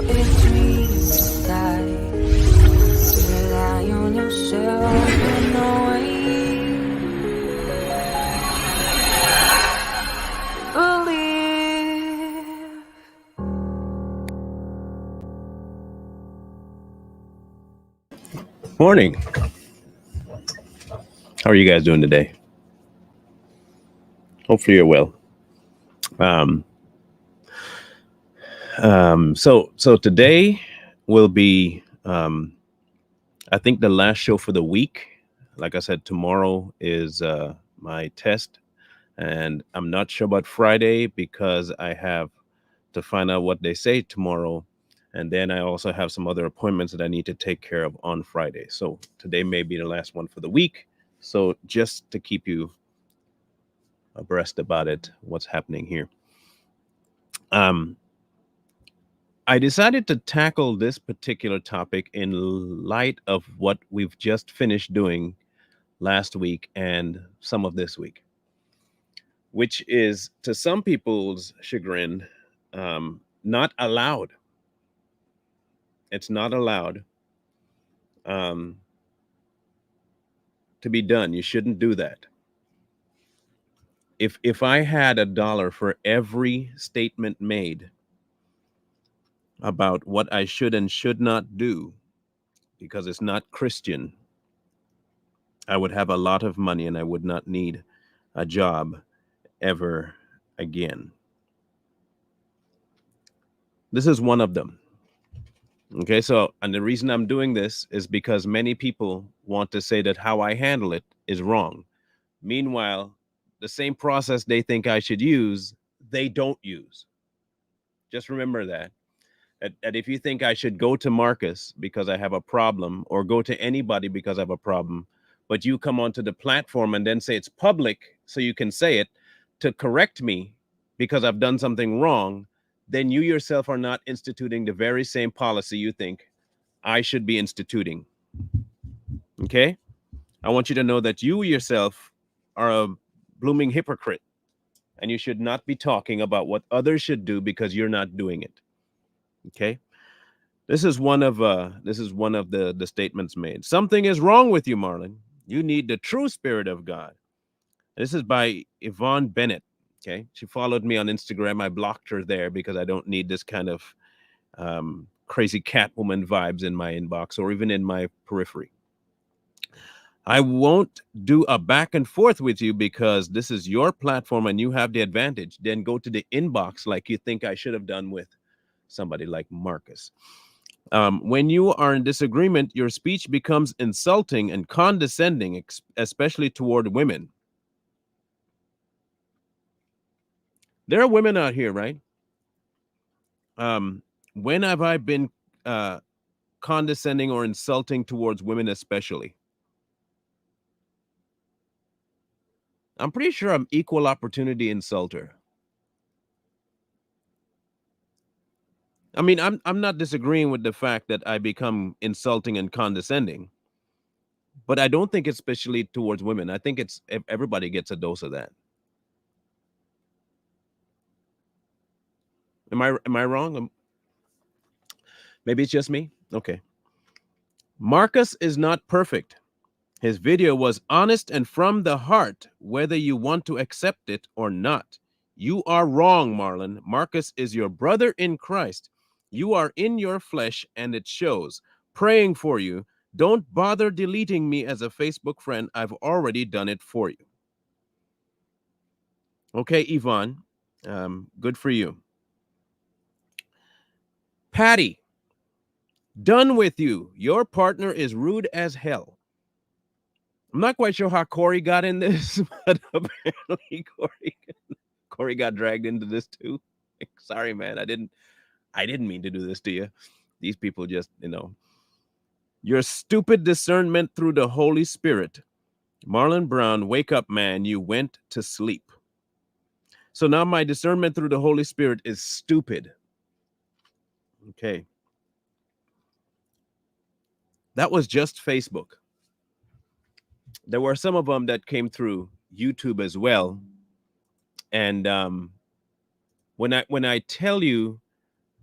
If dreams die, rely on yourself in no way. Believe. Morning. How are you guys doing today? Hopefully you're well. So today will be, I think, the last show for the week. Like I said, tomorrow is my test, and I'm not sure about Friday because I have to find out what they say tomorrow, and then I also have some other appointments that I need to take care of on Friday. So today may be the last one for the week. So just to keep you abreast about it, what's happening here. I decided to tackle this particular topic in light of what we've just finished doing last week and some of this week, which is, to some people's chagrin, not allowed. It's not allowed um, to be done. You shouldn't do that. If I had $1 for every statement made about what I should and should not do because it's not Christian, I would have a lot of money and I would not need a job ever again. This is one of them. Okay, so, and the reason I'm doing this is because many people want to say that how I handle it is wrong. Meanwhile, the same process they think I should use, they don't use. Just remember that. That if you think I should go to Marcus because I have a problem, or go to anybody because I have a problem, but you come onto the platform and then say it's public so you can say it to correct me because I've done something wrong, then you yourself are not instituting the very same policy you think I should be instituting. Okay? I want you to know that you yourself are a blooming hypocrite, and you should not be talking about what others should do because you're not doing it. Okay? This is one of the statements made. Something is wrong with you, Marlon. You need the true Spirit of God. This is by Yvonne Bennett. Okay, she followed me on Instagram. I blocked her there because I don't need this kind of crazy Catwoman vibes in my inbox or even in my periphery. I won't do a back and forth with you because this is your platform and you have the advantage. Then go to the inbox like you think I should have done with somebody like Marcus. When you are in disagreement, your speech becomes insulting and condescending, especially toward women. There are women out here, right? When have I been condescending or insulting towards women, especially? I'm pretty sure I'm equal opportunity insulter. I mean, I'm not disagreeing with the fact that I become insulting and condescending, but I don't think it's especially towards women. I think it's everybody gets a dose of that. Am I wrong? Maybe it's just me. Okay. Marcus is not perfect. His video was honest and from the heart, whether you want to accept it or not. You are wrong, Marlon. Marcus is your brother in Christ. You are in your flesh, and it shows. Praying for you. Don't bother deleting me as a Facebook friend. I've already done it for you. Okay, Yvonne. Good for you. Patty. Done with you. Your partner is rude as hell. I'm not quite sure how Corey got in this, but apparently Corey got dragged into this too. Sorry, man. I didn't mean to do this to you. These people just, your stupid discernment through the Holy Spirit. Marlon Brown, wake up, man. You went to sleep. So now my discernment through the Holy Spirit is stupid. Okay. That was just Facebook. There were some of them that came through YouTube as well. And when I tell you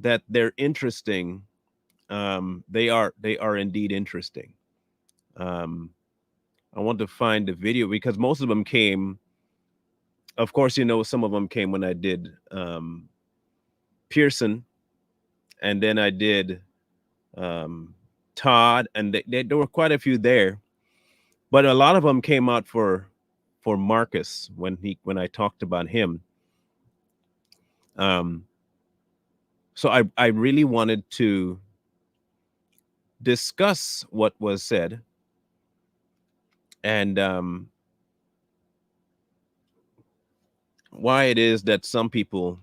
that they're interesting. They are indeed interesting. Um, I want to find the video because most of them came. Of course, some of them came when I did Pearson, and then I did um, Todd, and there were quite a few there, but a lot of them came out for Marcus when I talked about him. Um, so I really wanted to discuss what was said, and why it is that some people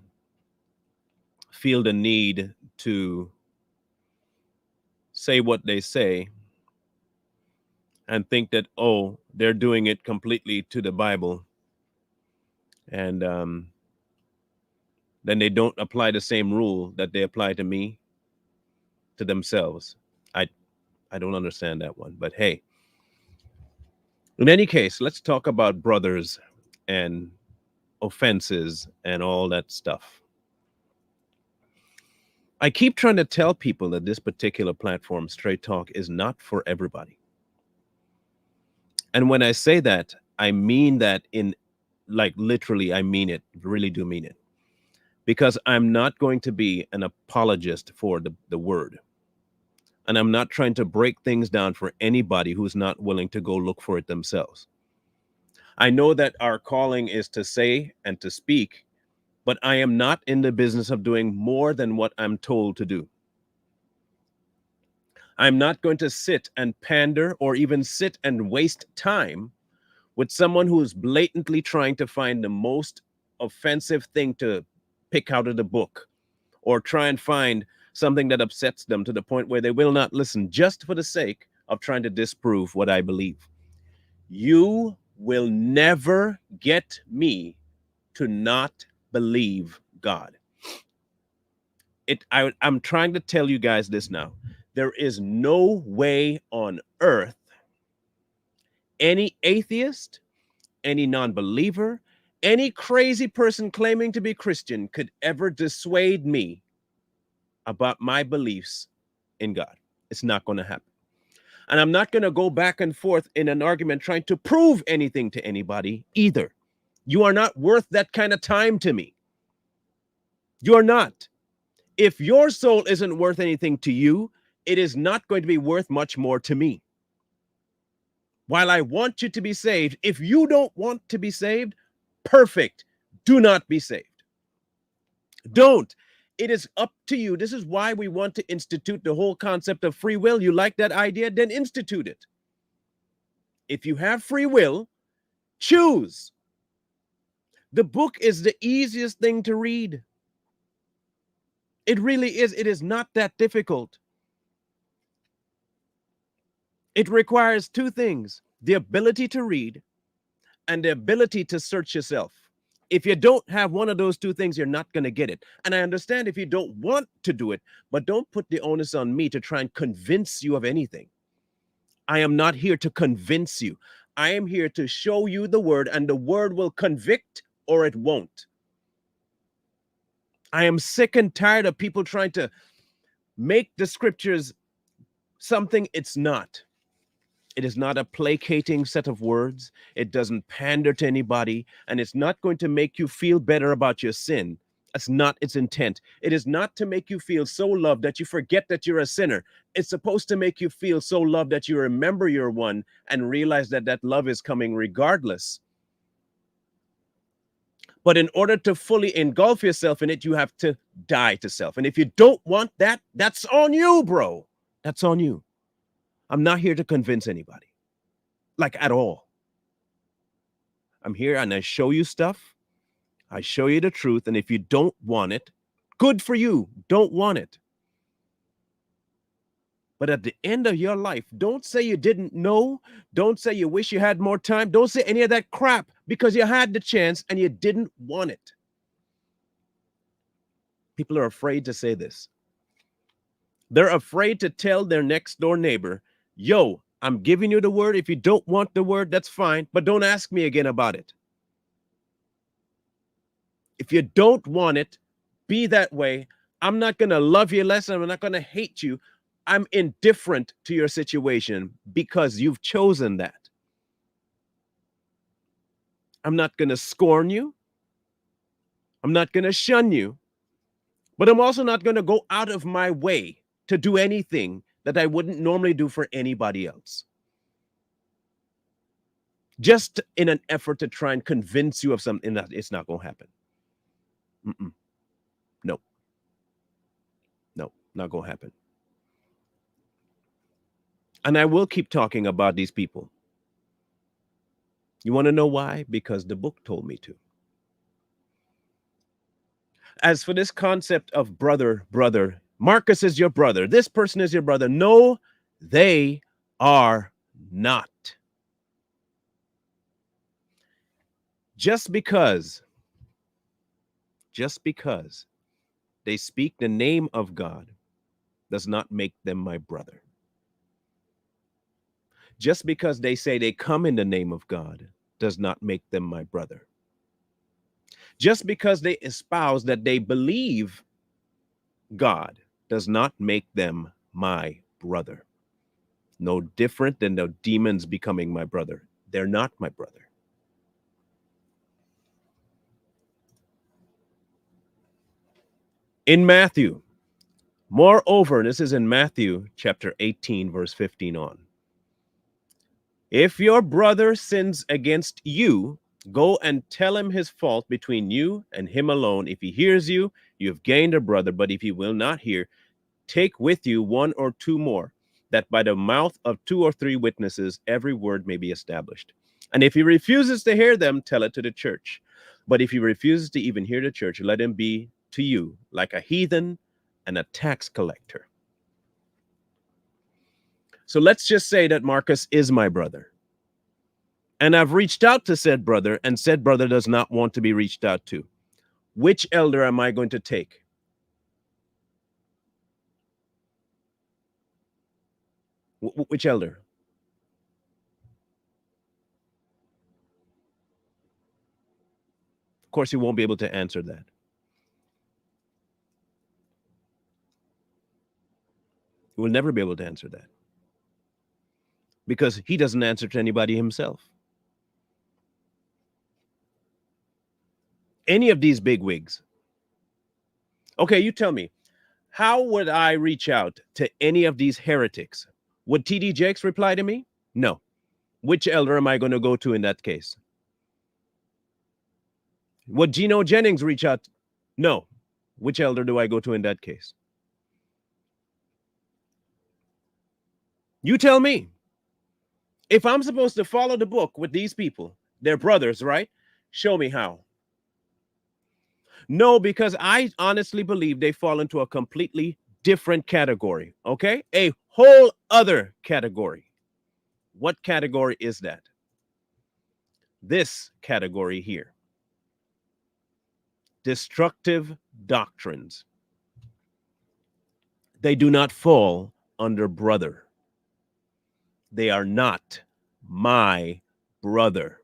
feel the need to say what they say and think that, oh, they're doing it completely to the Bible, and then they don't apply the same rule that they apply to me to themselves. I don't understand that one, but hey, in any case, let's talk about brothers and offenses and all that stuff. I keep trying to tell people that this particular platform, Straight Talk, is not for everybody. And when I say that, I mean that in, like, literally, I mean it, really do mean it. Because I'm not going to be an apologist for the word. And I'm not trying to break things down for anybody who's not willing to go look for it themselves. I know that our calling is to say and to speak, but I am not in the business of doing more than what I'm told to do. I'm not going to sit and pander or even sit and waste time with someone who is blatantly trying to find the most offensive thing to pick out of the book, or try and find something that upsets them to the point where they will not listen just for the sake of trying to disprove what I believe. You will never get me to not believe God. I'm trying to tell you guys this now. There is no way on earth any atheist, any non-believer, any crazy person claiming to be Christian could ever dissuade me about my beliefs in God. It's not going to happen. And I'm not going to go back and forth in an argument trying to prove anything to anybody either. You are not worth that kind of time to me. You're not. If your soul isn't worth anything to you, it is not going to be worth much more to me. While I want you to be saved, if you don't want to be saved, perfect. Do not be saved. Don't. It is up to you. This is why we want to institute the whole concept of free will. You like that idea? Then institute it. If you have free will, choose. The book is the easiest thing to read. It really is. It is not that difficult. It requires two things: the ability to read and the ability to search yourself. If you don't have one of those two things, you're not going to get it. And I understand if you don't want to do it, but don't put the onus on me to try and convince you of anything. I am not here to convince you. I am here to show you the word, and the word will convict or it won't. I am sick and tired of people trying to make the scriptures something it's not. It is not a placating set of words. It doesn't pander to anybody, and it's not going to make you feel better about your sin. That's not its intent. It is not to make you feel so loved that you forget that you're a sinner. It's supposed to make you feel so loved that you remember you're one and realize that that love is coming regardless. But in order to fully engulf yourself in it, you have to die to self. And if you don't want that, that's on you, bro. That's on you. I'm not here to convince anybody, like, at all. I'm here and I show you stuff. I show you the truth. And if you don't want it, good for you. Don't want it. But at the end of your life, don't say you didn't know. Don't say you wish you had more time. Don't say any of that crap, because you had the chance and you didn't want it. People are afraid to say this. They're afraid to tell their next door neighbor, yo, I'm giving you the word. If you don't want the word, that's fine, but don't ask me again about it. If you don't want it, be that way. I'm not going to love you less, and I'm not going to hate you. I'm indifferent to your situation because you've chosen that. I'm not going to scorn you. I'm not going to shun you, but I'm also not going to go out of my way to do anything that I wouldn't normally do for anybody else. Just in an effort to try and convince you of something that it's not going to happen. Mm-mm. No, no, not going to happen. And I will keep talking about these people. You want to know why? Because the book told me to. As for this concept of brother, Marcus is your brother. This person is your brother. No, they are not. Just because they speak the name of God does not make them my brother. Just because they say they come in the name of God does not make them my brother. Just because they espouse that they believe God does not make them my brother. No different than the demons becoming my brother. They're not my brother. In Matthew, moreover, this is in Matthew chapter 18, verse 15 on. If your brother sins against you, go and tell him his fault between you and him alone. If he hears you, you have gained a brother. But if he will not hear, take with you one or two more, that by the mouth of two or three witnesses every word may be established. And if he refuses to hear them, tell it to the church. But if he refuses to even hear the church, let him be to you like a heathen and a tax collector. So let's just say that Marcus is my brother. And I've reached out to said brother, and said brother does not want to be reached out to. Which elder am I going to take? Which elder? Of course, you won't be able to answer that. You will never be able to answer that. Because he doesn't answer to anybody himself. Any of these big wigs. Okay, you tell me, how would I reach out to any of these heretics? Would TD Jakes reply to me? No. Which elder am I going to go to in that case? Would Geno Jennings reach out? No. Which elder do I go to in that case? You tell me. If I'm supposed to follow the book with these people, they're brothers, right? Show me how. No, because I honestly believe they fall into a completely different category, okay? A whole other category. What category is that? This category here. Destructive doctrines. They do not fall under brother. They are not my brother.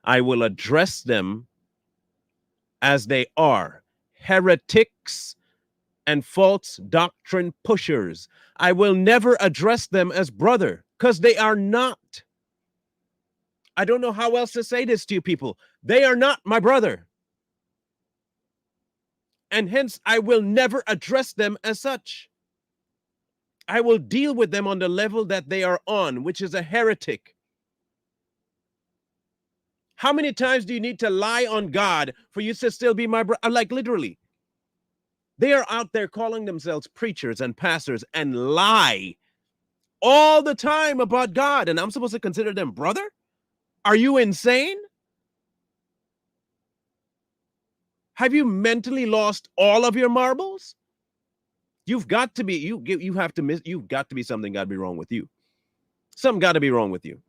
I will address them as they are, heretics and false doctrine pushers. I will never address them as brother because they are not. I don't know how else to say this to you people. They are not my brother. And hence, I will never address them as such. I will deal with them on the level that they are on, which is a heretic. How many times do you need to lie on God for you to still be my brother? Like literally. They are out there calling themselves preachers and pastors and lie all the time about God. And I'm supposed to consider them brother? Are you insane? Have you mentally lost all of your marbles? You've got to be, you have to miss, you've got to be something got to be wrong with you. Something got to be wrong with you.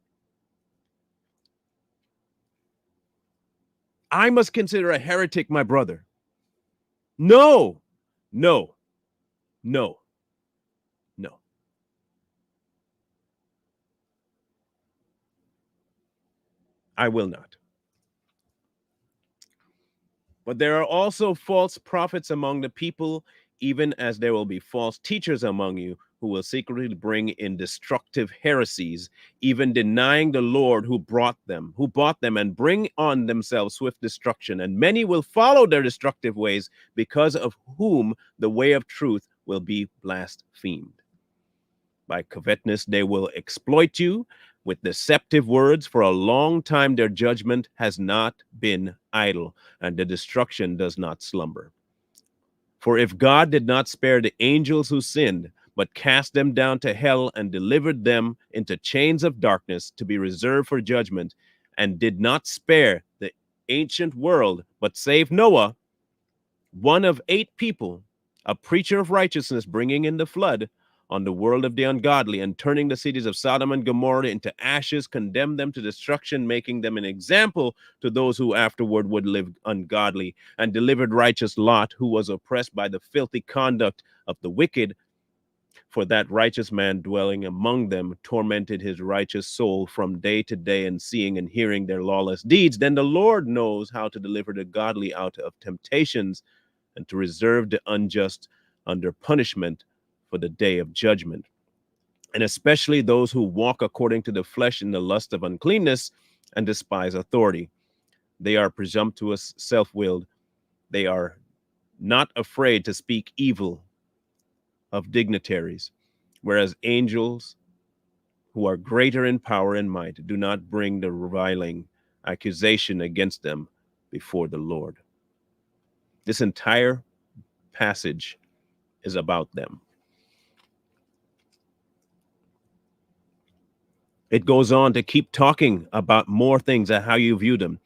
I must consider a heretic my brother. No, no, no, no. I will not. But there are also false prophets among the people, even as there will be false teachers among you who will secretly bring in destructive heresies, even denying the Lord who bought them, and bring on themselves swift destruction. And many will follow their destructive ways, because of whom the way of truth will be blasphemed. By covetousness, they will exploit you with deceptive words. For a long time, their judgment has not been idle, and the destruction does not slumber. For if God did not spare the angels who sinned, but cast them down to hell and delivered them into chains of darkness to be reserved for judgment, and did not spare the ancient world, but saved Noah, one of 8 people, a preacher of righteousness, bringing in the flood on the world of the ungodly, and turning the cities of Sodom and Gomorrah into ashes, condemned them to destruction, making them an example to those who afterward would live ungodly, and delivered righteous Lot, who was oppressed by the filthy conduct of the wicked. For that righteous man dwelling among them tormented his righteous soul from day to day, and seeing and hearing their lawless deeds. Then the Lord knows how to deliver the godly out of temptations, and to reserve the unjust under punishment for the day of judgment, and especially those who walk according to the flesh in the lust of uncleanness and despise authority. They are presumptuous, self-willed. They are not afraid to speak evil of dignitaries, whereas angels who are greater in power and might do not bring the reviling accusation against them before the Lord. This entire passage is about them. It goes on to keep talking about more things and how you view them.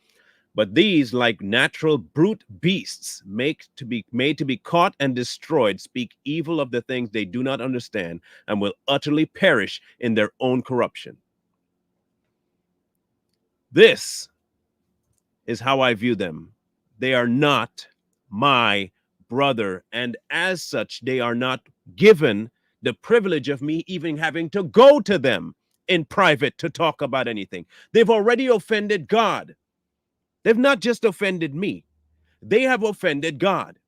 But these, like natural brute beasts, made to be caught and destroyed, speak evil of the things they do not understand, and will utterly perish in their own corruption. This is how I view them. They are not my brother, and as such, they are not given the privilege of me even having to go to them in private to talk about anything. They've already offended God. They've not just offended me, they have offended God.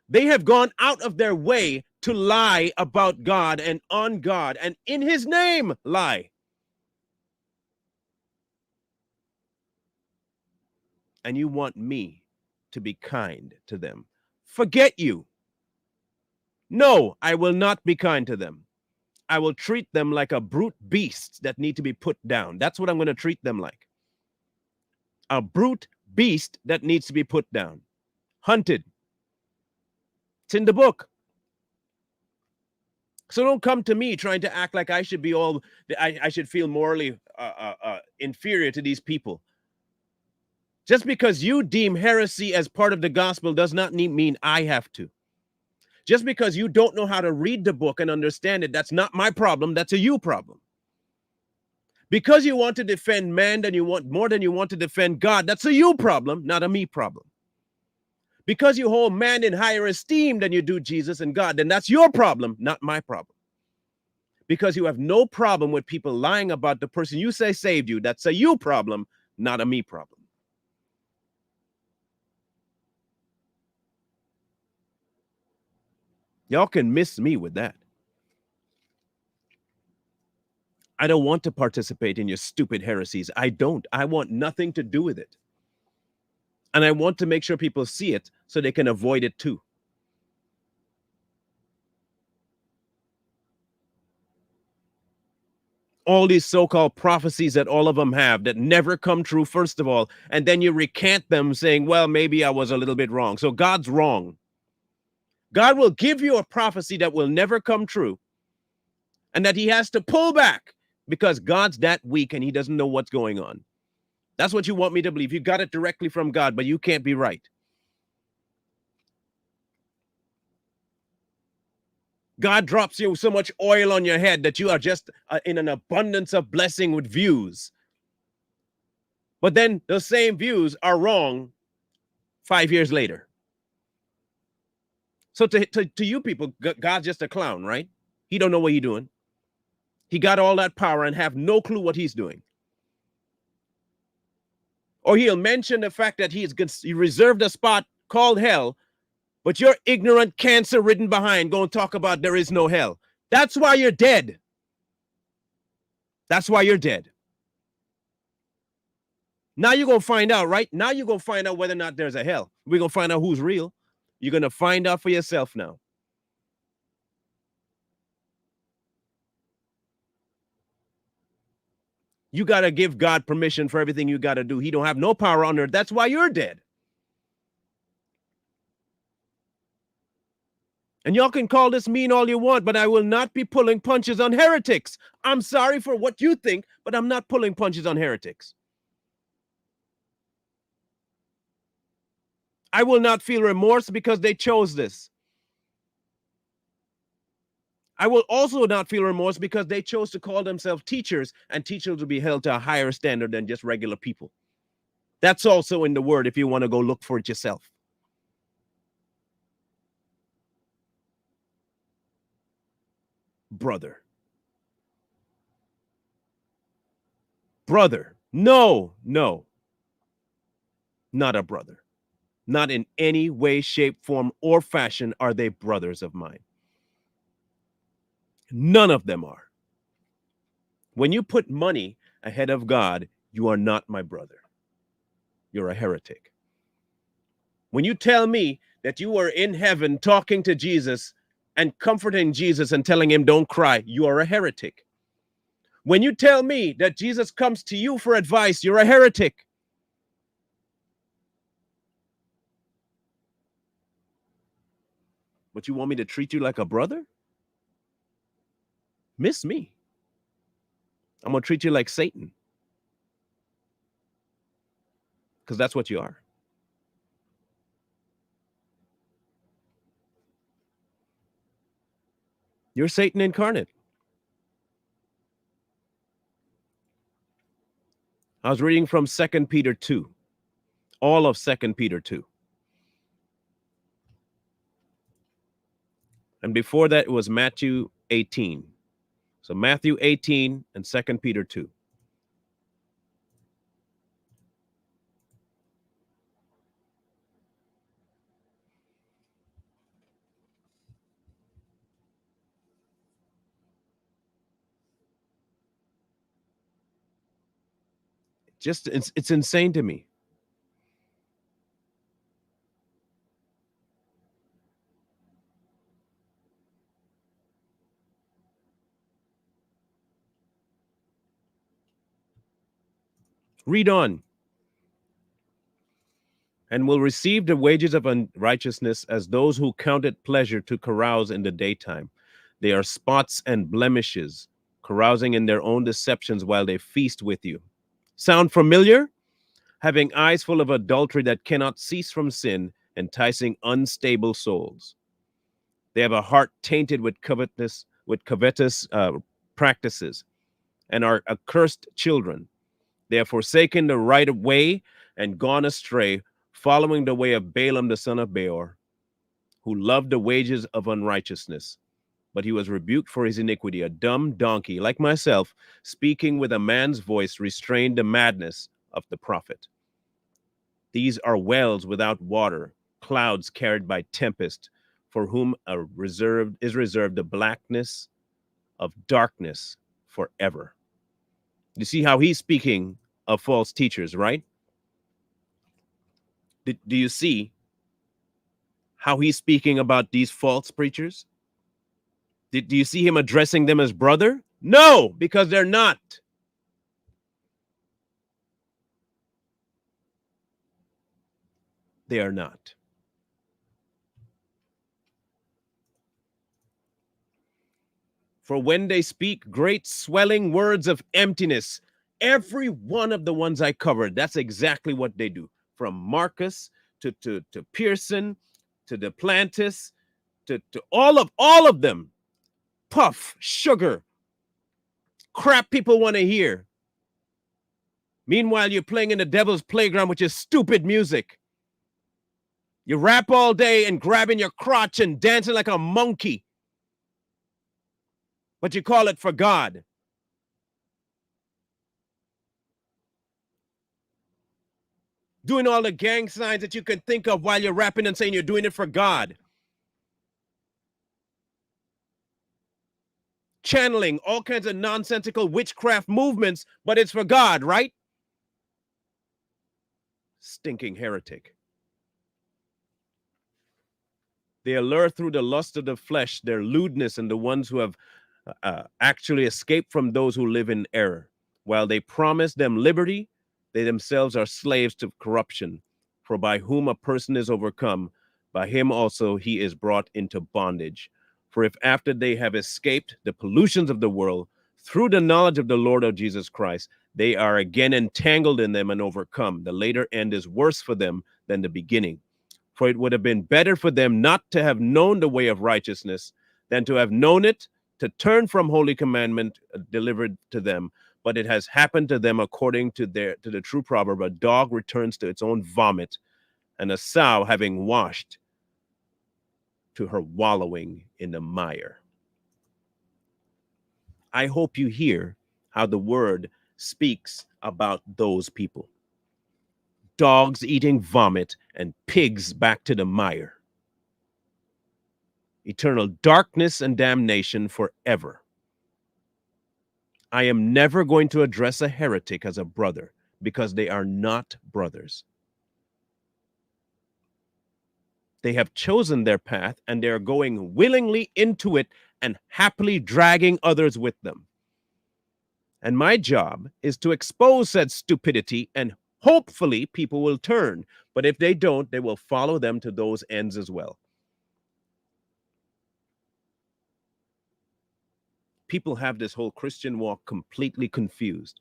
They have gone out of their way to lie about God and on God, and in his name lie. And you want me to be kind to them. Forget you. No, I will not be kind to them. I will treat them like a brute beast that need to be put down. That's what I'm going to treat them like. A brute beast that needs to be put down. Hunted. It's in the book. So don't come to me trying to act like I should be I should feel morally inferior to these people. Just because you deem heresy as part of the gospel does not mean I have to. Just because you don't know how to read the book and understand it, that's not my problem. That's a you problem. Because you want to defend man than you want more than you want to defend God, that's a you problem, not a me problem. Because you hold man in higher esteem than you do Jesus and God, then that's your problem, not my problem. Because you have no problem with people lying about the person you say saved you, that's a you problem, not a me problem. Y'all can miss me with that. I don't want to participate in your stupid heresies. I don't. I want nothing to do with it. And I want to make sure people see it so they can avoid it too. All these so-called prophecies that all of them have that never come true, first of all, and then you recant them saying, well, maybe I was a little bit wrong. So God's wrong. God will give you a prophecy that will never come true and that he has to pull back because God's that weak and he doesn't know what's going on. That's what you want me to believe. You got it directly from God, but you can't be right. God drops you so much oil on your head that you are just in an abundance of blessing with views. But then those same views are wrong 5 years later. So to you people, God's just a clown, right? He don't know what he's doing. He got all that power and have no clue what he's doing. Or he'll mention the fact that he reserved a spot called hell, but you're ignorant, cancer-ridden behind going to talk about there is no hell. That's why you're dead. That's why you're dead. Now you're going to find out, right? Now you're going to find out whether or not there's a hell. We're going to find out who's real. You're going to find out for yourself now. You got to give God permission for everything you got to do. He don't have no power on earth. That's why you're dead. And y'all can call this mean all you want, but I will not be pulling punches on heretics. I'm sorry for what you think, but I'm not pulling punches on heretics. I will not feel remorse because they chose this. I will also not feel remorse because they chose to call themselves teachers, and teachers will be held to a higher standard than just regular people. That's also in the word if you want to go look for it yourself. Brother. Brother. No. Not a brother. Not in any way, shape, form, or fashion are they brothers of mine. None of them are. When you put money ahead of God, you are not my brother. You're a heretic. When you tell me that you are in heaven talking to Jesus and comforting Jesus and telling him don't cry, you are a heretic. When you tell me that Jesus comes to you for advice, you're a heretic. But you want me to treat you like a brother? Miss me. I'm going to treat you like Satan. Because that's what you are. You're Satan incarnate. I was reading from 2 Peter 2, all of 2 Peter 2. And before that, it was Matthew 18. So Matthew 18 and 2 Peter 2. Just it's insane to me. Read on. And will receive the wages of unrighteousness as those who count it pleasure to carouse in the daytime. They are spots and blemishes, carousing in their own deceptions while they feast with you. Sound familiar? Having eyes full of adultery that cannot cease from sin, enticing unstable souls. They have a heart tainted with covetous practices, and are accursed children. They have forsaken the right way and gone astray, following the way of Balaam the son of Beor, who loved the wages of unrighteousness. But he was rebuked for his iniquity. A dumb donkey, like myself, speaking with a man's voice, restrained the madness of the prophet. These are wells without water, clouds carried by tempest, for whom is reserved the blackness of darkness forever. You see how he's speaking of false teachers, right? Do you see how he's speaking about these false preachers? Do you see him addressing them as brother? No, because they're not. They are not. For when they speak great swelling words of emptiness, every one of the ones I covered, that's exactly what they do. From Marcus to Pearson to Duplantis to all of them. Puff, sugar, crap people want to hear. Meanwhile, you're playing in the devil's playground with your stupid music. You rap all day and grabbing your crotch and dancing like a monkey. But you call it for God. doing all the gang signs that you can think of while you're rapping and saying you're doing it for God. Channeling all kinds of nonsensical witchcraft movements, but it's for God, right? Stinking heretic. They allure through the lust of the flesh, their lewdness, and the ones who have actually escaped from those who live in error. While they promise them liberty, they themselves are slaves to corruption. For by whom a person is overcome, by him also he is brought into bondage. For if after they have escaped the pollutions of the world, through the knowledge of the Lord of Jesus Christ, they are again entangled in them and overcome, the later end is worse for them than the beginning. For it would have been better for them not to have known the way of righteousness than to have known it, to turn from holy commandment delivered to them. But it has happened to them according to the true proverb: a dog returns to its own vomit, and a sow having washed to her wallowing in the mire. I hope you hear how the word speaks about those people. Dogs eating vomit and pigs back to the mire. Eternal darkness and damnation forever. I am never going to address a heretic as a brother because they are not brothers. They have chosen their path and they are going willingly into it and happily dragging others with them. And my job is to expose said stupidity, and hopefully people will turn. But if they don't, they will follow them to those ends as well. People have this whole Christian walk completely confused.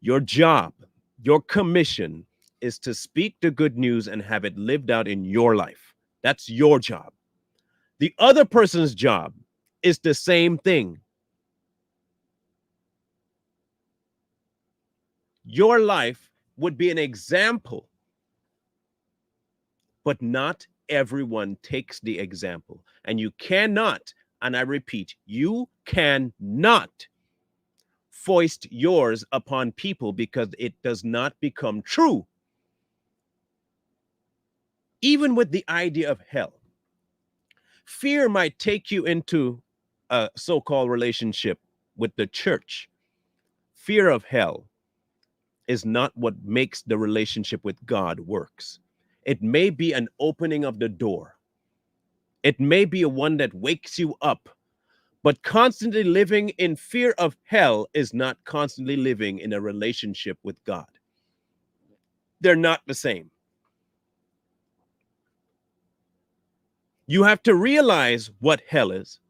Your job, your commission is to speak the good news and have it lived out in your life. That's your job. The other person's job is the same thing. Your life would be an example, but not everyone takes the example. And you cannot, and I repeat, you cannot foist yours upon people because it does not become true. Even with the idea of hell, fear might take you into a so-called relationship with the church. Fear of hell is not what makes the relationship with God works. It may be an opening of the door. It may be a one that wakes you up, but constantly living in fear of hell is not constantly living in a relationship with God. They're not the same. You have to realize what hell is.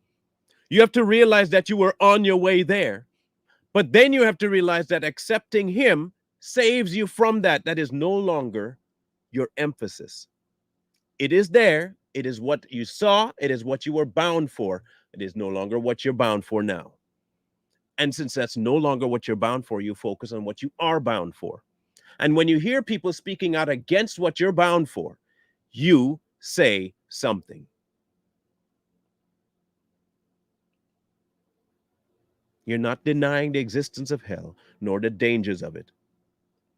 You have to realize that you were on your way there. But then you have to realize that accepting him saves you from that. That is no longer your emphasis. It is there. It is what you saw. It is what you were bound for. It is no longer what you're bound for now. And since that's no longer what you're bound for, you focus on what you are bound for. And when you hear people speaking out against what you're bound for, you say something. You're not denying the existence of hell, nor the dangers of it,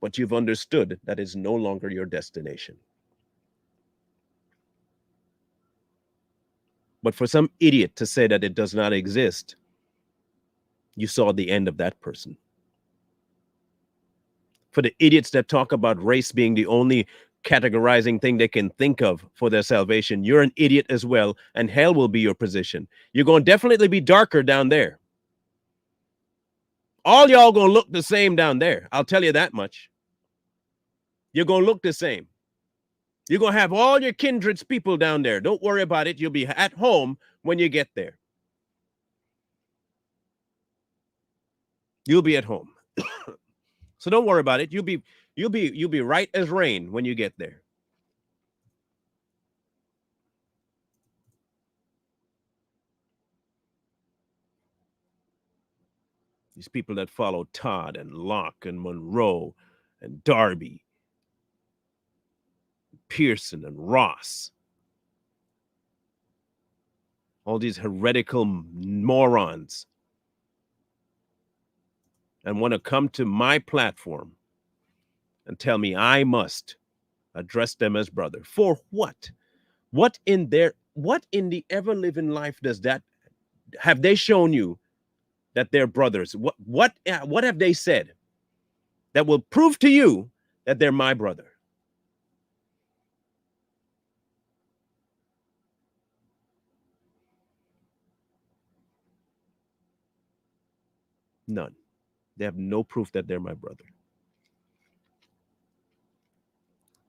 but you've understood that it's no longer your destination. But for some idiot to say that it does not exist, you saw the end of that person. For the idiots that talk about race being the only categorizing thing they can think of for their salvation, you're an idiot as well, and hell will be your position. You're going to definitely be darker down there. All y'all going to look the same down there. I'll tell you that much. You're going to look the same. You're going to have all your kindred's people down there. Don't worry about it. You'll be at home when you get there. You'll be at home. So don't worry about it. You'll be right as rain when you get there. These people that follow Todd and Locke and Monroe and Darby, Pearson and Ross, all these heretical morons, and want to come to my platform and tell me I must address them as brother. For what? What in the ever living life does that have they shown you that they're brothers? What have they said that will prove to you that they're my brother? None. They have no proof that they're my brother.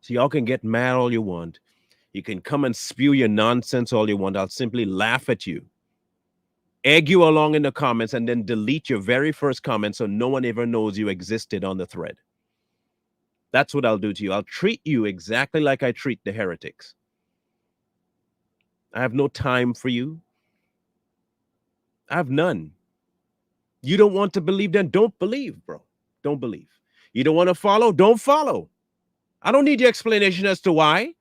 So y'all can get mad all you want. You can come and spew your nonsense all you want. I'll simply laugh at you, egg you along in the comments, and then delete your very first comment so no one ever knows you existed on the thread. That's what I'll do to you. I'll treat you exactly like I treat the heretics. I have no time for you. I have none. You don't want to believe, then don't believe, bro. Don't believe. You don't want to follow? Don't follow. I don't need your explanation as to why.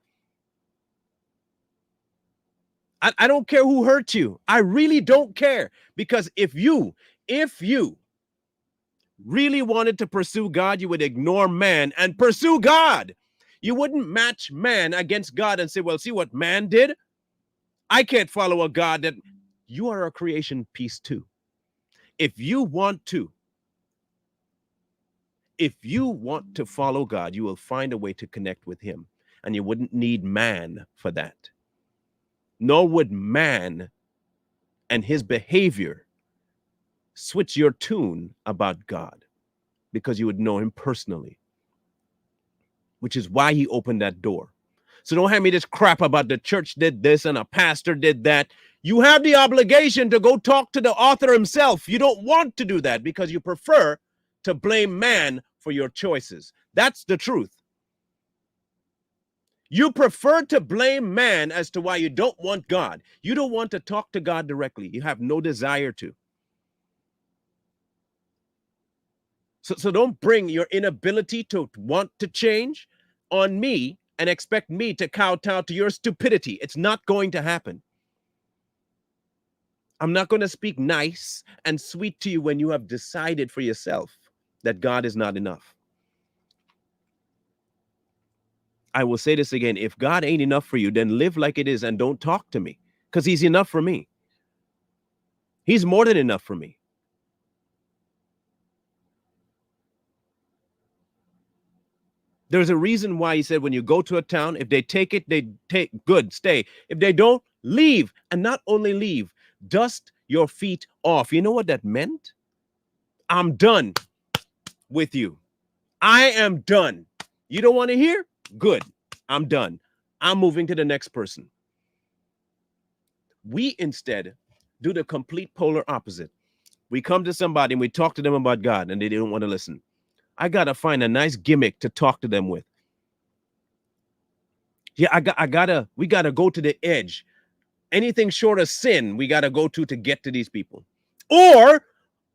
I don't care who hurt you. I really don't care. Because if you really wanted to pursue God, you would ignore man and pursue God. You wouldn't match man against God and say, well, see what man did? I can't follow a God that you are a creation piece too. If you want to follow God, you will find a way to connect with him, and you wouldn't need man for that. Nor would man and his behavior switch your tune about God, because you would know him personally, which is why he opened that door. So don't hand me this crap about the church did this and a pastor did that. You have the obligation to go talk to the author himself. You don't want to do that because you prefer to blame man for your choices. That's the truth. You prefer to blame man as to why you don't want God. You don't want to talk to God directly. You have no desire to. So don't bring your inability to want to change on me and expect me to kowtow to your stupidity. It's not going to happen. I'm not going to speak nice and sweet to you when you have decided for yourself that God is not enough. I will say this again. If God ain't enough for you, then live like it is and don't talk to me, because he's enough for me. He's more than enough for me. There's a reason why he said when you go to a town, if they take it, they take good, stay. If they don't, leave. And not only leave, dust your feet off. You know what that meant? I'm done with you. I am done. You don't want to hear? Good. I'm done. I'm moving to the next person. We instead do the complete polar opposite. We come to somebody and we talk to them about God and they don't want to listen. I got to find a nice gimmick to talk to them with. Yeah, we gotta go to the edge. Anything short of sin, we gotta go to get to these people. Or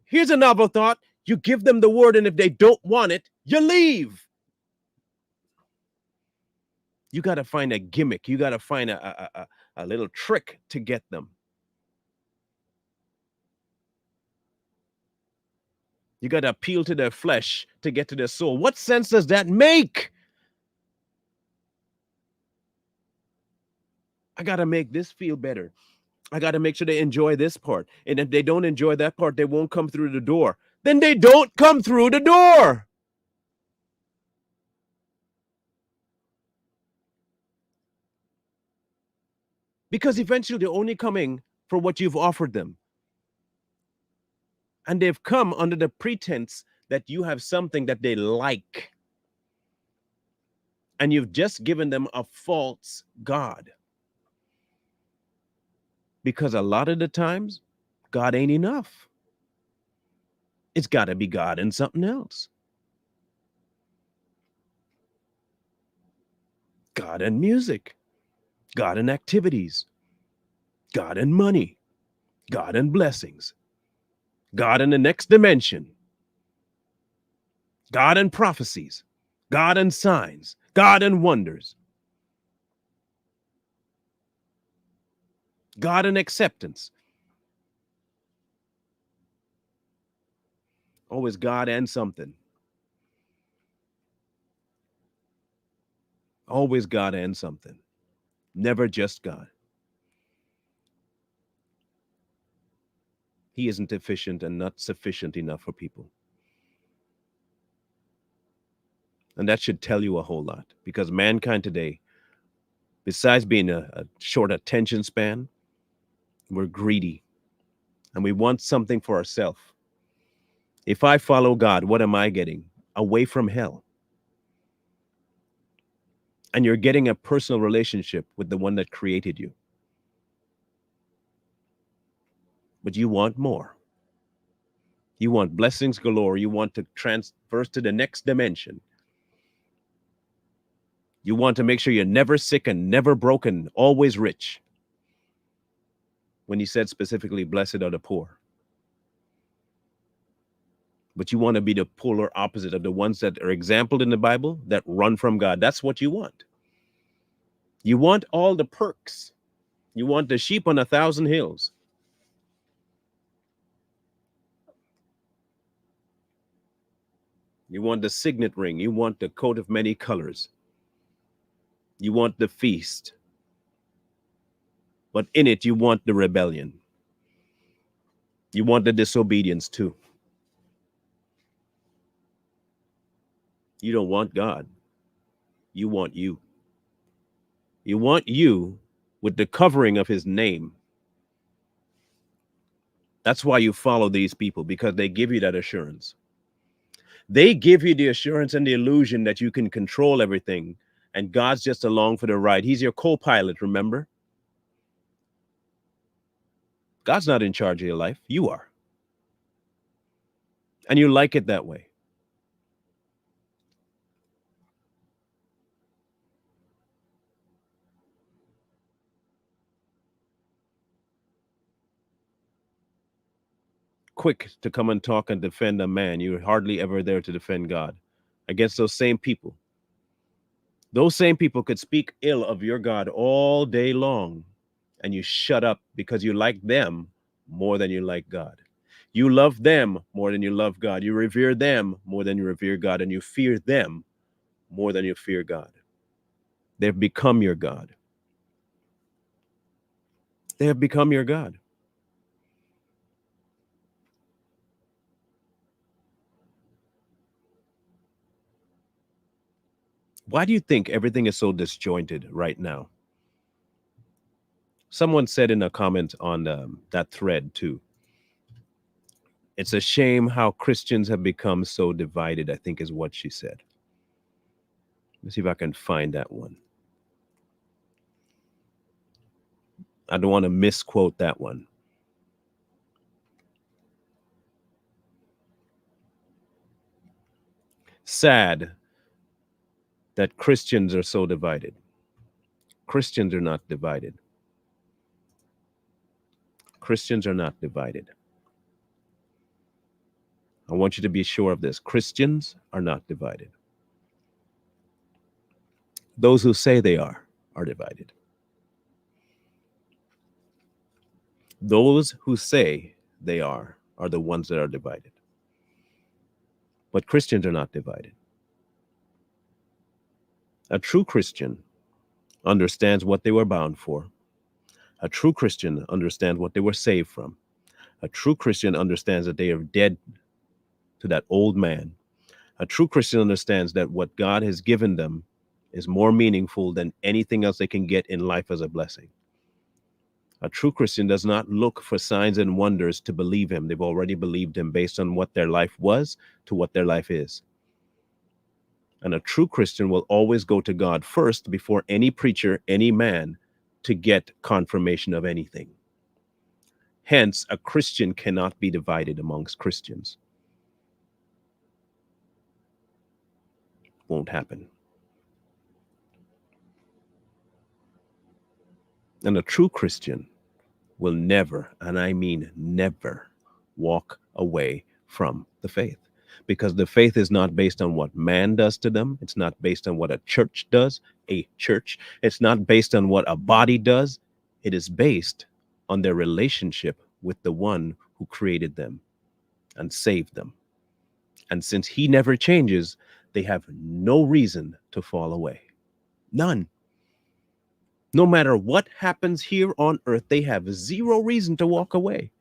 here's a novel thought: you give them the word, and if they don't want it, you leave. You gotta find a gimmick. You gotta find a little trick to get them. You gotta appeal to their flesh to get to their soul. What sense does that make? I gotta make this feel better. I got to make sure they enjoy this part. And if they don't enjoy that part, they won't come through the door. Then they don't come through the door. Because eventually they're only coming for what you've offered them. And they've come under the pretense that you have something that they like. And you've just given them a false God. Because a lot of the times, God ain't enough. It's got to be God and something else. God and music. God and activities. God and money. God and blessings. God in the next dimension. God and prophecies. God and signs. God and wonders. God and acceptance. Always God and something. Always God and something. Never just God. He isn't efficient and not sufficient enough for people. And that should tell you a whole lot, because mankind today, besides being a short attention span, we're greedy and we want something for ourselves. If I follow God, what am I getting? Away from hell. And you're getting a personal relationship with the one that created you. But you want more. You want blessings galore. You want to transverse to the next dimension. You want to make sure you're never sick and never broken, always rich. When he said specifically, blessed are the poor. But you want to be the polar opposite of the ones that are exampled in the Bible that run from God. That's what you want. You want all the perks. You want the sheep on 1,000 hills. You want the signet ring. You want the coat of many colors. You want the feast. But in it, you want the rebellion. You want the disobedience too. You don't want God. You want you. You want you with the covering of his name. That's why you follow these people, because they give you that assurance. They give you the assurance and the illusion that you can control everything, and God's just along for the ride. He's your co-pilot, remember? God's not in charge of your life. You are. And you like it that way. Quick to come and talk and defend a man. You're hardly ever there to defend God against those same people. Those same people could speak ill of your God all day long, and you shut up because you like them more than you like God. You love them more than you love God. You revere them more than you revere God, and you fear them more than you fear God. They've become your God. They have become your God. Why do you think everything is so disjointed right now? Someone said in a comment on that thread too, it's a shame how Christians have become so divided, I think is what she said. Let's see if I can find that one. I don't want to misquote that one. Sad that Christians are so divided. Christians are not divided. Christians are not divided. I want you to be sure of this. Christians are not divided. Those who say they are divided. Those who say they are the ones that are divided. But Christians are not divided. A true Christian understands what they were bound for. A true Christian understands what they were saved from. A true Christian understands that they are dead to that old man. A true Christian understands that what God has given them is more meaningful than anything else they can get in life as a blessing. A true Christian does not look for signs and wonders to believe him. They've already believed him based on what their life was to what their life is. And a true Christian will always go to God first before any preacher, any man, to get confirmation of anything. Hence, a Christian cannot be divided amongst Christians. Won't happen. And a true Christian will never, and I mean never, walk away from the faith. Because the faith is not based on what man does to them. It's not based on what a church does, a church. It's not based on what a body does. It is based on their relationship with the one who created them and saved them. And since he never changes, they have no reason to fall away. None. No matter what happens here on earth, they have zero reason to walk away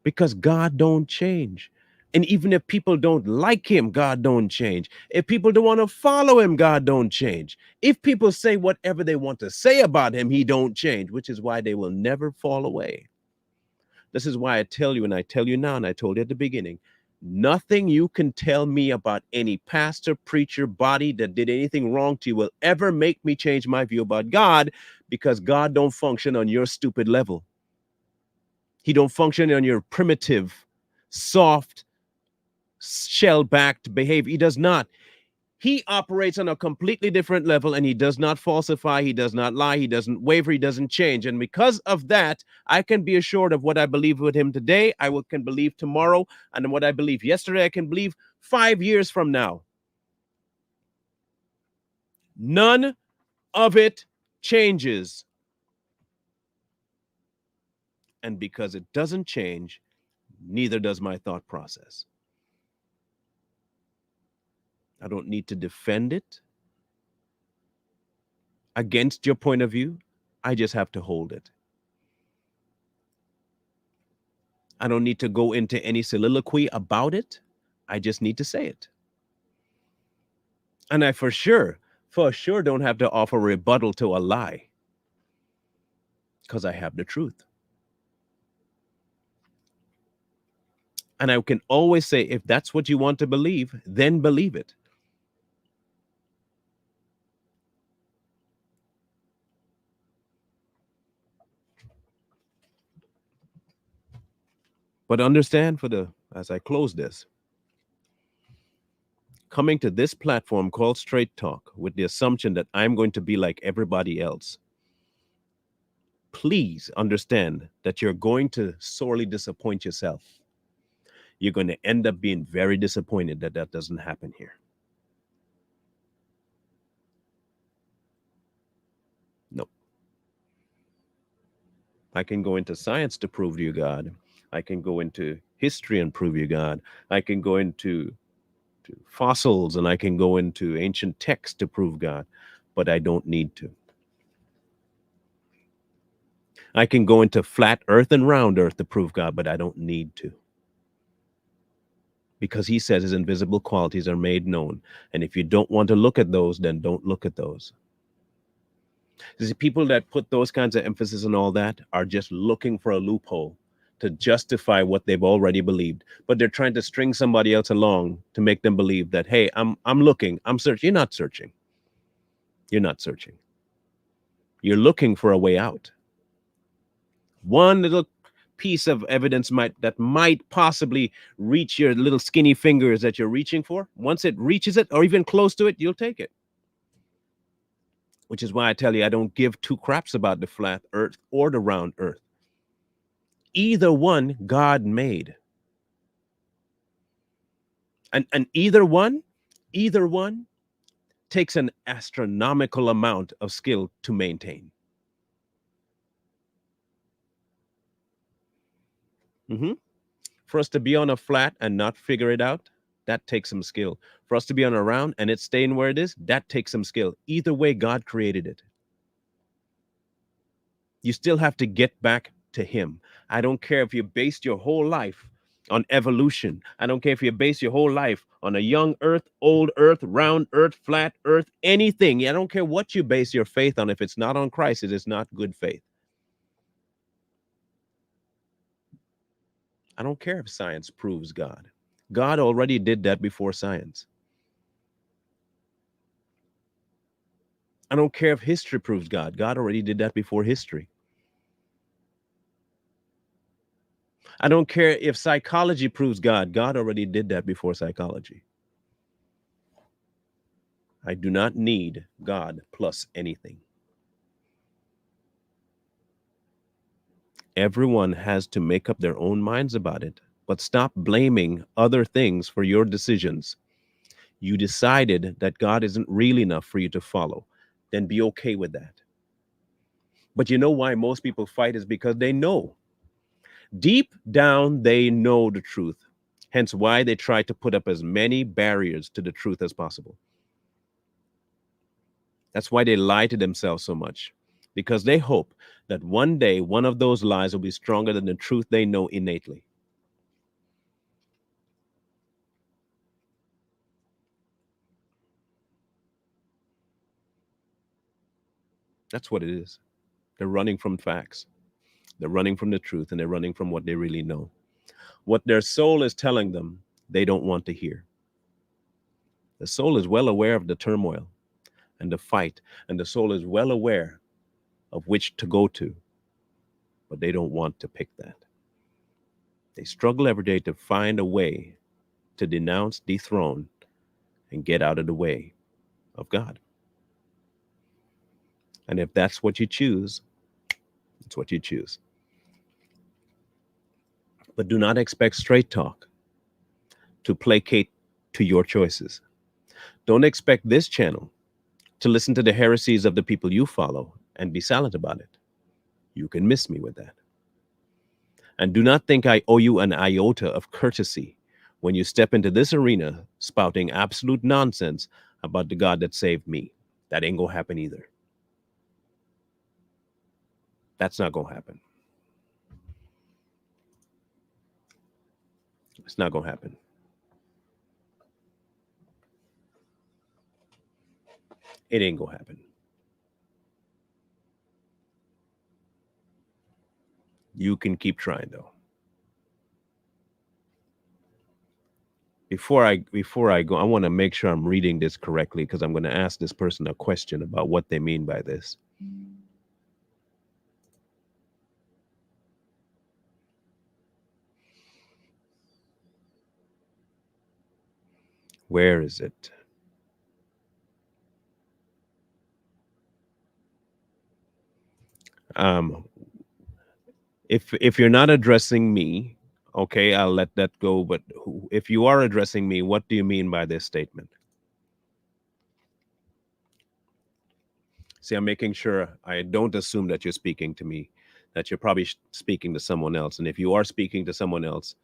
because God don't change. And even if people don't like him, God don't change. If people don't want to follow him, God don't change. If people say whatever they want to say about him, he don't change, which is why they will never fall away. This is why I tell you, and I tell you now, and I told you at the beginning, nothing you can tell me about any pastor, preacher, body that did anything wrong to you will ever make me change my view about God, because God don't function on your stupid level. He don't function on your primitive, soft, shell-backed behavior. He does not. He operates on a completely different level, and he does not falsify, he does not lie, he doesn't waver, he doesn't change. And because of that, I can be assured of what I believe with him today, can believe tomorrow, and what I believe yesterday, I can believe 5 years from now. None of it changes. And because it doesn't change, neither does my thought process. I don't need to defend it against your point of view. I just have to hold it. I don't need to go into any soliloquy about it. I just need to say it. And I for sure don't have to offer rebuttal to a lie, because I have the truth. And I can always say, if that's what you want to believe, then believe it. But understand, as I close this, coming to this platform called Straight Talk with the assumption that I'm going to be like everybody else, please understand that you're going to sorely disappoint yourself. You're going to end up being very disappointed that that doesn't happen here. No. I can go into science to prove to you God. I can go into history and prove you God. I can go into fossils, and I can go into ancient texts to prove God, but I don't need to. I can go into flat earth and round earth to prove God, but I don't need to. Because he says his invisible qualities are made known. And if you don't want to look at those, then don't look at those. See, people that put those kinds of emphasis on all that are just looking for a loophole to justify what they've already believed. But they're trying to string somebody else along to make them believe that, hey, I'm looking, I'm searching. You're not searching. You're not searching. You're looking for a way out. One little piece of evidence that might possibly reach your little skinny fingers that you're reaching for. Once it reaches it, or even close to it, you'll take it. Which is why I tell you, I don't give two craps about the flat earth or the round earth. Either one God made. And either one takes an astronomical amount of skill to maintain. For us to be on a flat and not figure it out, that takes some skill. For us to be on a round and it's staying where it is, that takes some skill. Either way, God created it. You still have to get back to him. I don't care if you based your whole life on evolution. I don't care if you base your whole life on a young earth, old earth, round earth, flat earth, anything. I don't care what you base your faith on. If it's not on Christ, it is not good faith. I don't care if science proves God. God already did that before science. I don't care if history proves God. God already did that before history. I don't care if psychology proves God. God already did that before psychology. I do not need God plus anything. Everyone has to make up their own minds about it, but stop blaming other things for your decisions. You decided that God isn't real enough for you to follow, then be okay with that. But you know why most people fight is because they know. Deep down, they know the truth. Hence why they try to put up as many barriers to the truth as possible. That's why they lie to themselves so much, because they hope that one day one of those lies will be stronger than the truth they know innately. That's what it is. They're running from facts. They're running from the truth, and they're running from what they really know. What their soul is telling them, they don't want to hear. The soul is well aware of the turmoil and the fight, and the soul is well aware of which to go to, but they don't want to pick that. They struggle every day to find a way to denounce, dethrone, and get out of the way of God. And if that's what you choose, it's what you choose. But do not expect straight talk to placate to your choices. Don't expect this channel to listen to the heresies of the people you follow and be silent about it. You can miss me with that. And do not think I owe you an iota of courtesy when you step into this arena spouting absolute nonsense about the God that saved me. That ain't gonna happen either. That's not gonna happen. It's not gonna happen. It ain't gonna happen. You can keep trying though. Before I go, I want to make sure I'm reading this correctly, because I'm going to ask this person a question about what they mean by this. Where is it? Um, if you're not addressing me, okay, I'll let that go. But if you are addressing me, what do you mean by this statement? See, I'm making sure I don't assume that you're speaking to me, that you're probably speaking to someone else. And if you are speaking to someone else,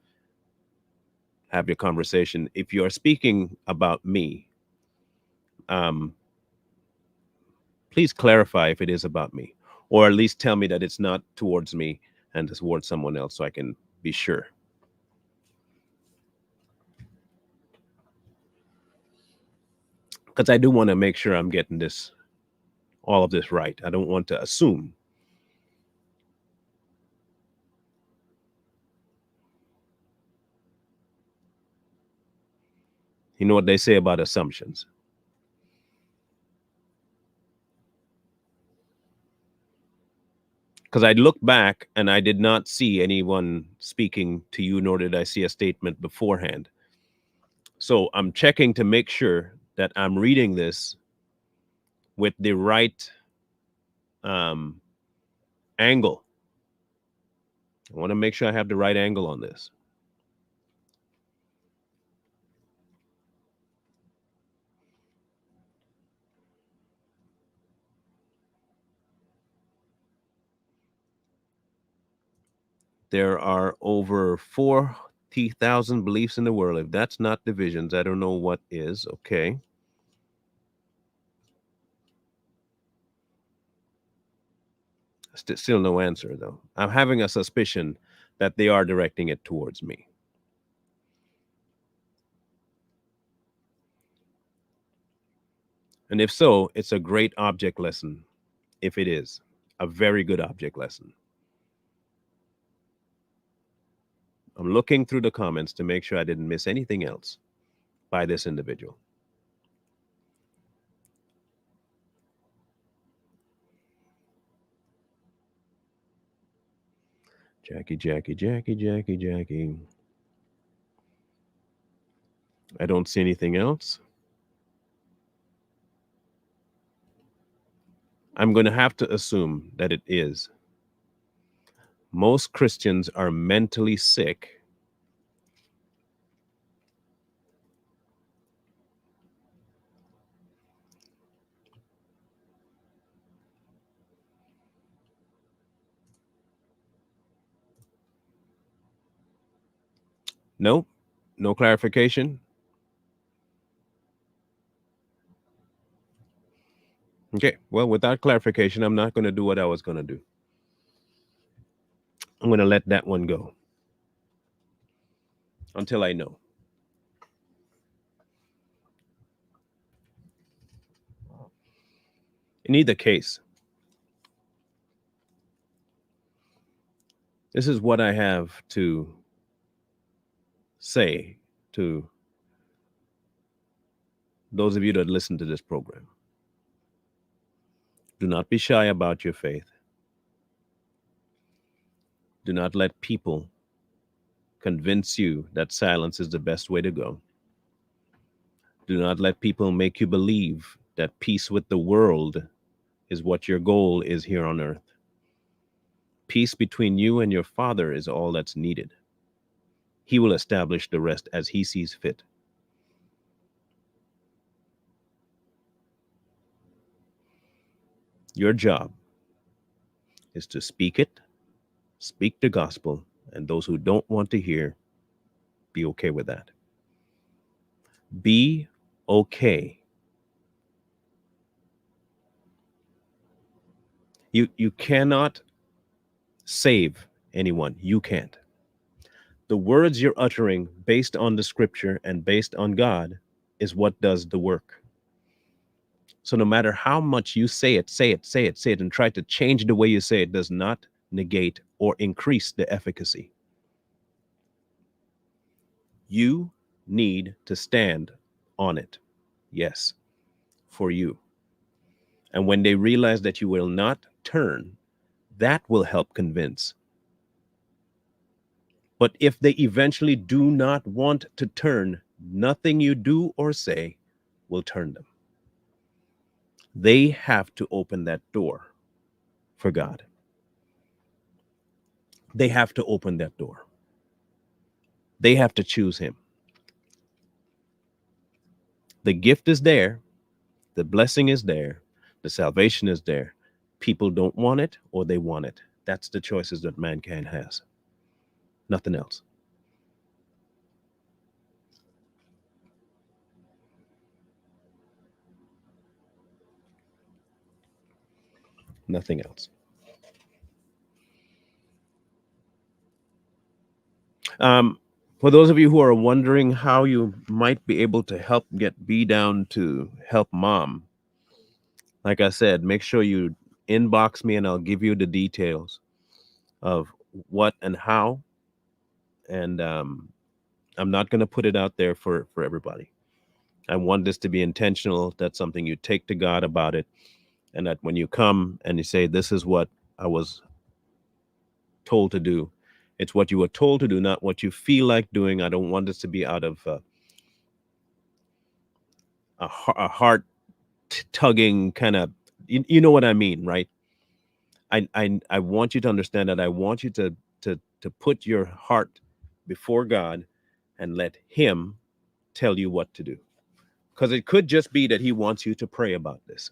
have your conversation. If you are speaking about me, um, please clarify if it is about me, or at least tell me that it's not towards me and it's towards someone else, so I can be sure. Because I do want to make sure I'm getting this, all of this right. I don't want to assume. You know what they say about assumptions. Because I looked back and I did not see anyone speaking to you, nor did I see a statement beforehand. So I'm checking to make sure that I'm reading this with the right um, angle. I want to make sure I have the right angle on this. There are over 40,000 beliefs in the world. If that's not divisions, I don't know what is. Okay. Still no answer, though. I'm having a suspicion that they are directing it towards me. And if so, it's a great object lesson. If it is a very good object lesson. I'm looking through the comments to make sure I didn't miss anything else by this individual. Jackie. I don't see anything else. I'm going to have to assume that it is. Most Christians are mentally sick. Nope. No clarification. Okay, well, without clarification, I'm not going to do what I was going to do. I'm going to let that one go until I know. In either case, this is what I have to say to those of you that listen to this program. Do not be shy about your faith. Do not let people convince you that silence is the best way to go. Do not let people make you believe that peace with the world is what your goal is here on earth. Peace between you and your Father is all that's needed. He will establish the rest as He sees fit. Your job is to speak it, speak the gospel, and those who don't want to hear, be okay with that. Be okay. You cannot save anyone. You can't. The words you're uttering based on the scripture and based on God is what does the work. So no matter how much you say it, say it, say it, say it, and try to change the way you say it, does not negate or increase the efficacy. You need to stand on it. Yes, for you. And when they realize that you will not turn, that will help convince. But if they eventually do not want to turn, nothing you do or say will turn them. They have to open that door for God. They have to open that door. They have to choose Him. The gift is there, the blessing is there, the salvation is there. People don't want it or they want it. That's the choices that mankind has. Nothing else. Nothing else. Um, for those of you who are wondering how you might be able to help get B down to help mom, like I said, make sure you inbox me and I'll give you the details of what and how. And I'm not going to put it out there for everybody. I want this to be intentional. That's something you take to God about it. And that when you come and you say, this is what I was told to do, it's what you were told to do, not what you feel like doing. I don't want this to be out of a heart tugging kind of, you know what I mean, right? I want you to understand that. I want you to put your heart before God and let Him tell you what to do. Because it could just be that He wants you to pray about this.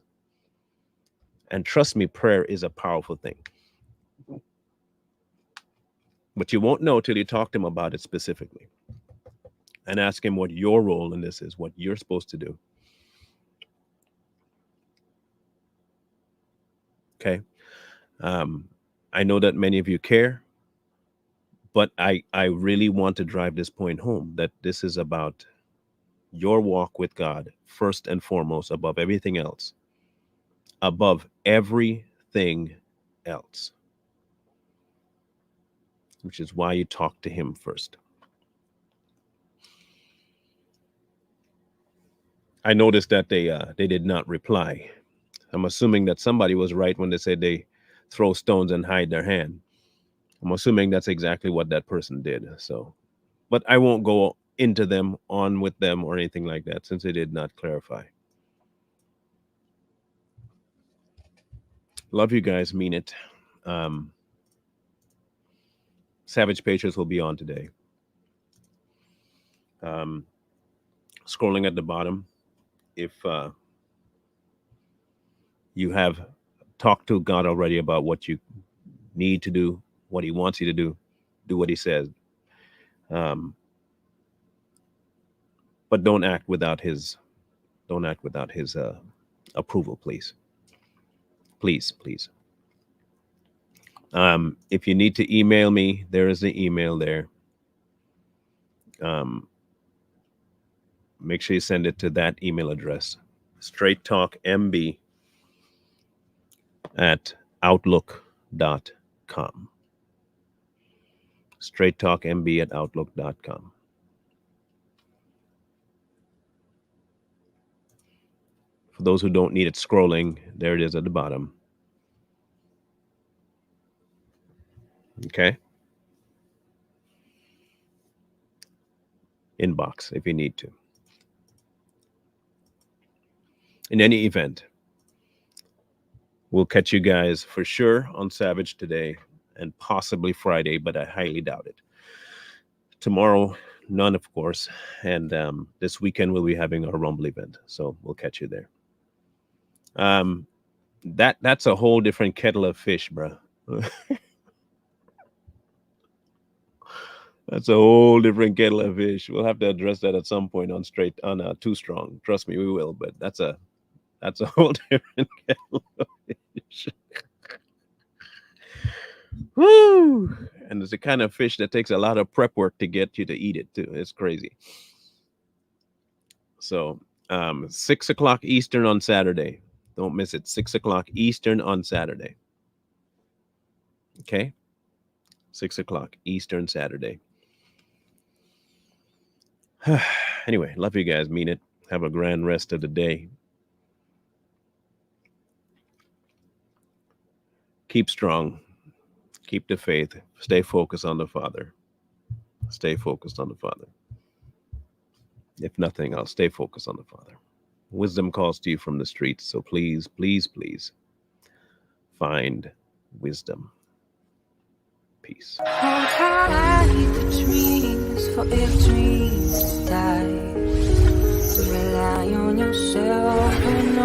And trust me, prayer is a powerful thing. But you won't know till you talk to Him about it specifically and ask Him what your role in this is, what you're supposed to do. Okay. I know that many of you care, but I really want to drive this point home that this is about your walk with God first and foremost, above everything else, above everything else, which is why you talk to Him first. I noticed that they did not reply. I'm assuming that somebody was right when they said they throw stones and hide their hand. I'm assuming that's exactly what that person did. So, but I won't go into them, on with them, or anything like that, since they did not clarify. Love you guys, mean it. Um, Savage Patriots will be on today. Um, Scrolling at the bottom, if you have talked to God already about what you need to do, what He wants you to do what He says. Um, but don't act without His approval, please. Please. If you need to email me, there is the email there. Make sure you send it to that email address, straighttalkmb@outlook.com. straighttalkmb@outlook.com. For those who don't need it scrolling, there it is at the bottom. Okay. Inbox if you need to. In any event, we'll catch you guys for sure on Savage today and possibly Friday, but I highly doubt it. Tomorrow, none, of course. And this weekend we'll be having our Rumble event, so we'll catch you there. That's a whole different kettle of fish, bro. That's a whole different kettle of fish. We'll have to address that at some point on Too Strong. Trust me, we will. But that's a whole different kettle of fish. Woo! And it's the kind of fish that takes a lot of prep work to get you to eat it too. It's crazy. So 6 o'clock Eastern on Saturday. Don't miss it. 6 o'clock Eastern on Saturday. Okay? 6 o'clock Eastern Saturday. Anyway, love you guys. Mean it. Have a grand rest of the day. Keep strong. Keep the faith. Stay focused on the Father. Stay focused on the Father. If nothing else, stay focused on the Father. Wisdom calls to you from the streets. So please, please, please find wisdom. Peace. Hold high the dreams, for if dreams die, rely on yourself and